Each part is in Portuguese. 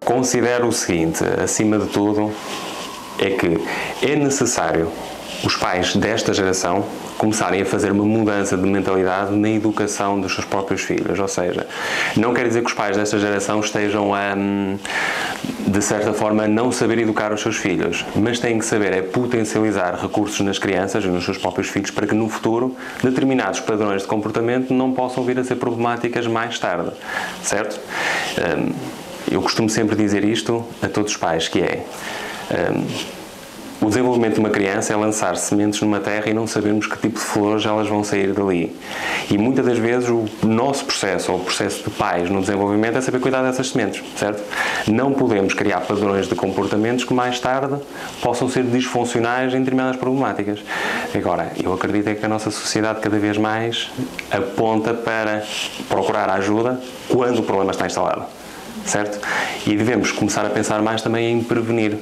Considero o seguinte, acima de tudo, é que é necessário os pais desta geração começarem a fazer uma mudança de mentalidade na educação dos seus próprios filhos. Ou seja, não quer dizer que os pais desta geração estejam a, de certa forma, não saber educar os seus filhos, mas têm que saber potencializar recursos nas crianças e nos seus próprios filhos para que no futuro determinados padrões de comportamento não possam vir a ser problemáticas mais tarde, certo? Eu costumo sempre dizer isto a todos os pais, que é o desenvolvimento de uma criança é lançar sementes numa terra e não sabermos que tipo de flores elas vão sair dali. E muitas das vezes o nosso processo, ou o processo de pais no desenvolvimento, é saber cuidar dessas sementes, certo? Não podemos criar padrões de comportamentos que mais tarde possam ser disfuncionais em determinadas problemáticas. Agora, eu acredito é que a nossa sociedade cada vez mais aponta para procurar ajuda quando o problema está instalado. Certo? E devemos começar a pensar mais também em prevenir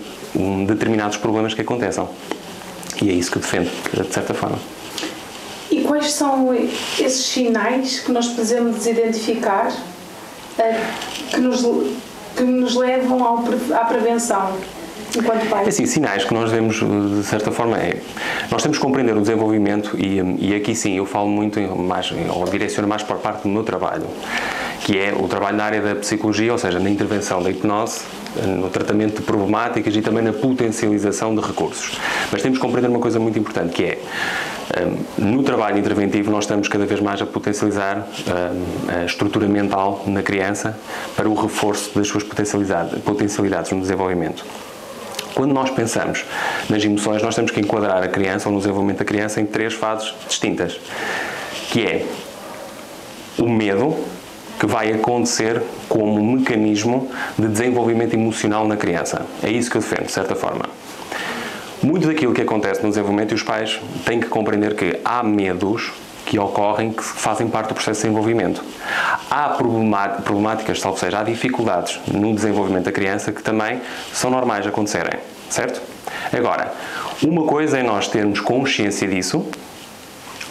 determinados problemas que aconteçam. E é isso que eu defendo, de certa forma. E quais são esses sinais que nós podemos identificar que nos levam à prevenção? Enquanto pais? Assim, sinais que nós devemos, de certa forma, nós temos que compreender o desenvolvimento e aqui sim, eu falo muito mais, ou direciono mais para a parte do meu trabalho, que é o trabalho na área da psicologia, ou seja, na intervenção da hipnose, no tratamento de problemáticas e também na potencialização de recursos. Mas temos que compreender uma coisa muito importante, que é, no trabalho interventivo nós estamos cada vez mais a potencializar a estrutura mental na criança para o reforço das suas potencialidades no desenvolvimento. Quando nós pensamos nas emoções, nós temos que enquadrar a criança, ou no desenvolvimento da criança, em 3 fases distintas, que é o medo, que vai acontecer como um mecanismo de desenvolvimento emocional na criança. É isso que eu defendo, de certa forma. Muito daquilo que acontece no desenvolvimento, e os pais têm que compreender que há medos que ocorrem, que fazem parte do processo de desenvolvimento. Há problemáticas, ou seja, há dificuldades no desenvolvimento da criança que também são normais de acontecerem, certo? Agora, uma coisa é nós termos consciência disso,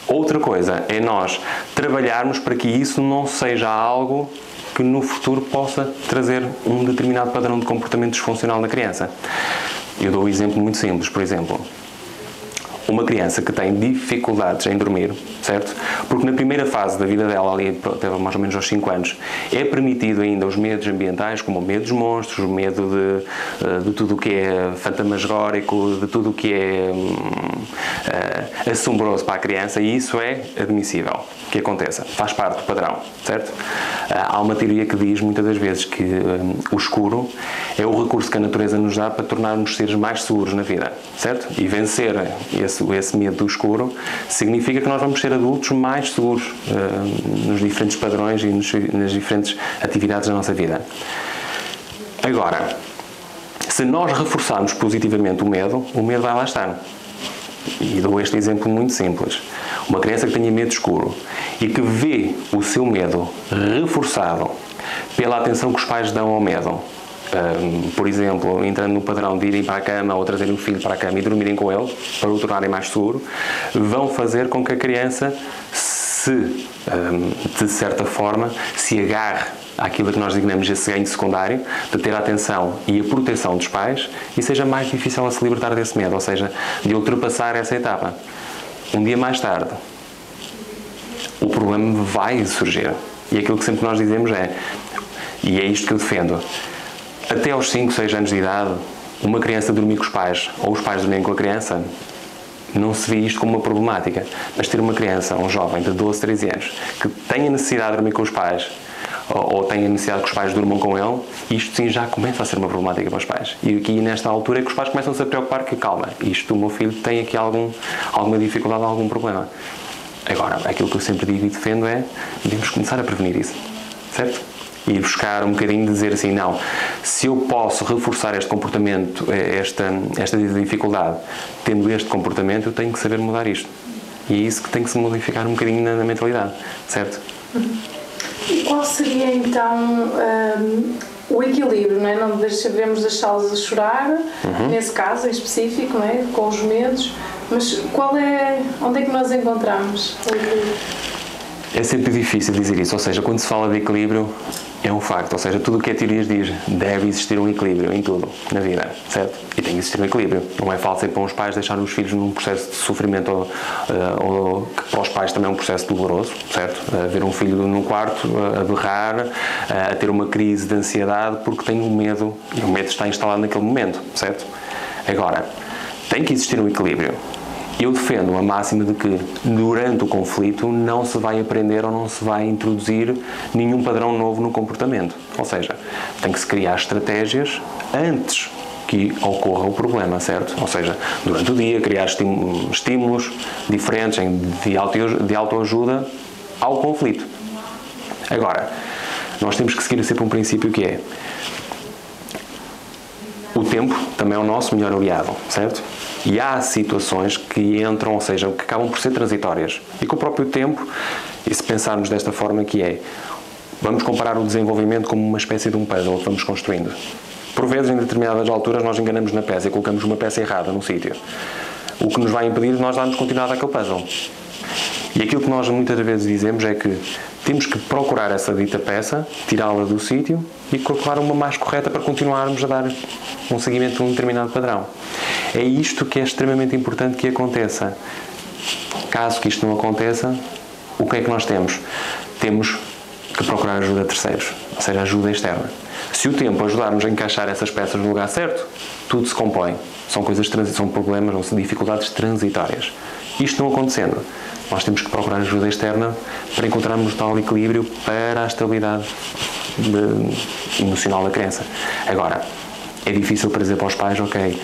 outra coisa é nós trabalharmos para que isso não seja algo que no futuro possa trazer um determinado padrão de comportamento disfuncional na criança. Eu dou um exemplo muito simples, por exemplo, uma criança que tem dificuldades em dormir, certo? Porque na primeira fase da vida dela, ali até mais ou menos aos 5 anos, é permitido ainda os medos ambientais, como o medo dos monstros, o medo de tudo o que é fantasmagórico, de tudo o que é assombroso para a criança, e isso é admissível que aconteça, faz parte do padrão, certo? Há uma teoria que diz muitas das vezes que o escuro é o recurso que a natureza nos dá para tornarmos seres mais seguros na vida, certo? E vencer esse medo do escuro significa que nós vamos ser adultos mais seguros nos diferentes padrões e nas diferentes atividades da nossa vida. Agora, se nós reforçarmos positivamente o medo vai lá estar. E dou este exemplo muito simples. Uma criança que tenha medo escuro e que vê o seu medo reforçado pela atenção que os pais dão ao medo, por exemplo, entrando no padrão de irem para a cama ou trazerem o filho para a cama e dormirem com ele, para o tornarem mais seguro, vão fazer com que a criança de certa forma, se agarre àquilo que nós designamos esse ganho secundário, de ter a atenção e a proteção dos pais, e seja mais difícil a se libertar desse medo, ou seja, de ultrapassar essa etapa. Um dia mais tarde, o problema vai surgir. E aquilo que sempre nós dizemos e é isto que eu defendo, até aos 5, 6 anos de idade, uma criança dormir com os pais, ou os pais dormirem com a criança, não se vê isto como uma problemática. Mas ter uma criança, um jovem de 12, 13 anos, que tenha necessidade de dormir com os pais, ou tenha necessidade que os pais durmam com ele, isto sim já começa a ser uma problemática para os pais. E aqui, nesta altura, é que os pais começam a se preocupar que, calma, o meu filho tem aqui alguma dificuldade, algum problema. Agora, aquilo que eu sempre digo e defendo devemos começar a prevenir isso, certo? E buscar um bocadinho de dizer assim, não, se eu posso reforçar este comportamento, esta dificuldade, tendo este comportamento, eu tenho que saber mudar isto. E é isso que tem que se modificar um bocadinho na mentalidade, certo? E qual seria então o equilíbrio, não é? Não devemos deixá-los a chorar, nesse caso em específico, não é? Com os medos, Mas onde é que nós encontramos o equilíbrio? É sempre difícil dizer isso, ou seja, quando se fala de equilíbrio, é um facto, ou seja, tudo o que a teorias diz, deve existir um equilíbrio em tudo, na vida, certo? E tem que existir um equilíbrio. Não é fácil para os pais deixarem os filhos num processo de sofrimento, ou que para os pais também é um processo doloroso, certo? Ver um filho no quarto a berrar, a ter uma crise de ansiedade porque tem um medo, e o medo está instalado naquele momento, certo? Agora, tem que existir um equilíbrio. Eu defendo a máxima de que durante o conflito não se vai aprender ou não se vai introduzir nenhum padrão novo no comportamento. Ou seja, tem que se criar estratégias antes que ocorra o problema, certo? Ou seja, durante o dia criar estímulos diferentes de autoajuda ao conflito. Agora, nós temos que seguir sempre um princípio que é: o tempo também é o nosso melhor aliado, certo? E há situações que entram, ou seja, que acabam por ser transitórias. E com o próprio tempo, e se pensarmos desta forma que é, vamos comparar o desenvolvimento como uma espécie de um puzzle que vamos construindo. Por vezes, em determinadas alturas, nós enganamos na peça e colocamos uma peça errada no sítio. O que nos vai impedir de nós darmos continuidade àquele puzzle. E aquilo que nós muitas vezes dizemos é que temos que procurar essa dita peça, tirá-la do sítio e colocar uma mais correta para continuarmos a dar um seguimento a um determinado padrão. É isto que é extremamente importante que aconteça. Caso que isto não aconteça, o que é que nós temos? Temos que procurar ajuda de terceiros, ou seja, ajuda externa. Se o tempo ajudar-nos a encaixar essas peças no lugar certo, tudo se compõe. São problemas ou dificuldades transitórias. Isto não acontecendo, nós temos que procurar ajuda externa para encontrarmos tal equilíbrio para a estabilidade emocional da criança. Agora, é difícil para dizer para os pais, ok,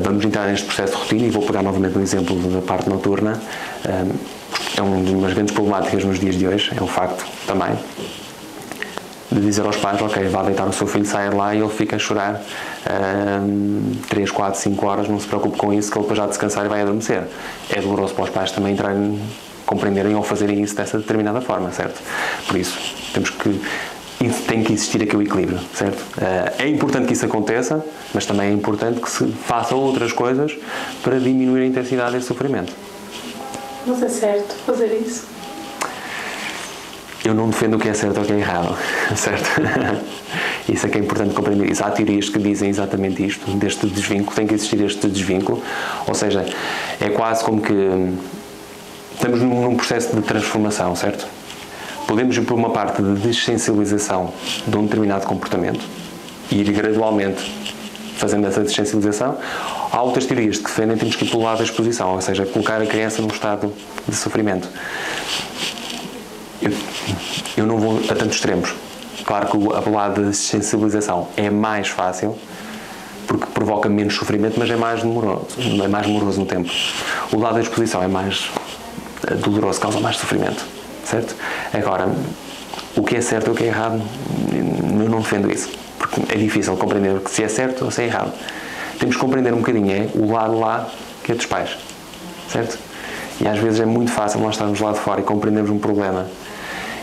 vamos entrar neste processo de rotina, e vou pegar novamente o exemplo da parte noturna. É uma das grandes problemáticas nos dias de hoje, é um facto também, de dizer aos pais, ok, vá deitar o seu filho, saia de lá e ele fica a chorar 3, 4, 5 horas, não se preocupe com isso, que ele depois já descansar e vai adormecer. É doloroso para os pais também compreenderem ou fazerem isso dessa determinada forma, certo? Por isso, tem que existir aqui o equilíbrio, certo? É importante que isso aconteça, mas também é importante que se façam outras coisas para diminuir a intensidade desse sofrimento. Mas é certo fazer isso? Eu não defendo o que é certo ou o que é errado, certo? Isso é que é importante compreender isso. Há teorias que dizem exatamente isto, deste desvínculo, tem que existir este desvínculo, ou seja, é quase como que estamos num processo de transformação, certo? Podemos ir por uma parte de dessensibilização de um determinado comportamento e ir gradualmente fazendo essa dessensibilização. Há outras teorias que defendem que temos que ir pelo lado da exposição, ou seja, colocar a criança num estado de sofrimento. Eu não vou a tantos extremos. Claro que o lado da sensibilização é mais fácil, porque provoca menos sofrimento, mas é mais demoroso no tempo. O lado da exposição é mais doloroso, causa mais sofrimento, certo? Agora, o que é certo e o que é errado, eu não defendo isso, porque é difícil compreender se é certo ou se é errado. Temos que compreender um bocadinho o lado lá que é dos pais, certo? E às vezes é muito fácil nós estarmos lá de fora e compreendermos um problema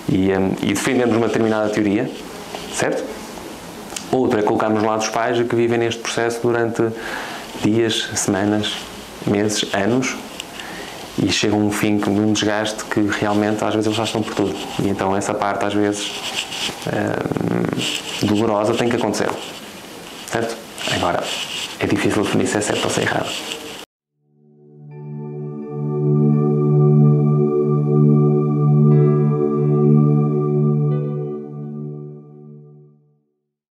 e defendermos uma determinada teoria, certo? Outro é colocarmos lá dos pais que vivem neste processo durante dias, semanas, meses, anos, e chega um fim de um desgaste que realmente às vezes eles já estão por tudo. E então essa parte às vezes dolorosa tem que acontecer, certo? Agora, é difícil definir se é certo ou se é errado.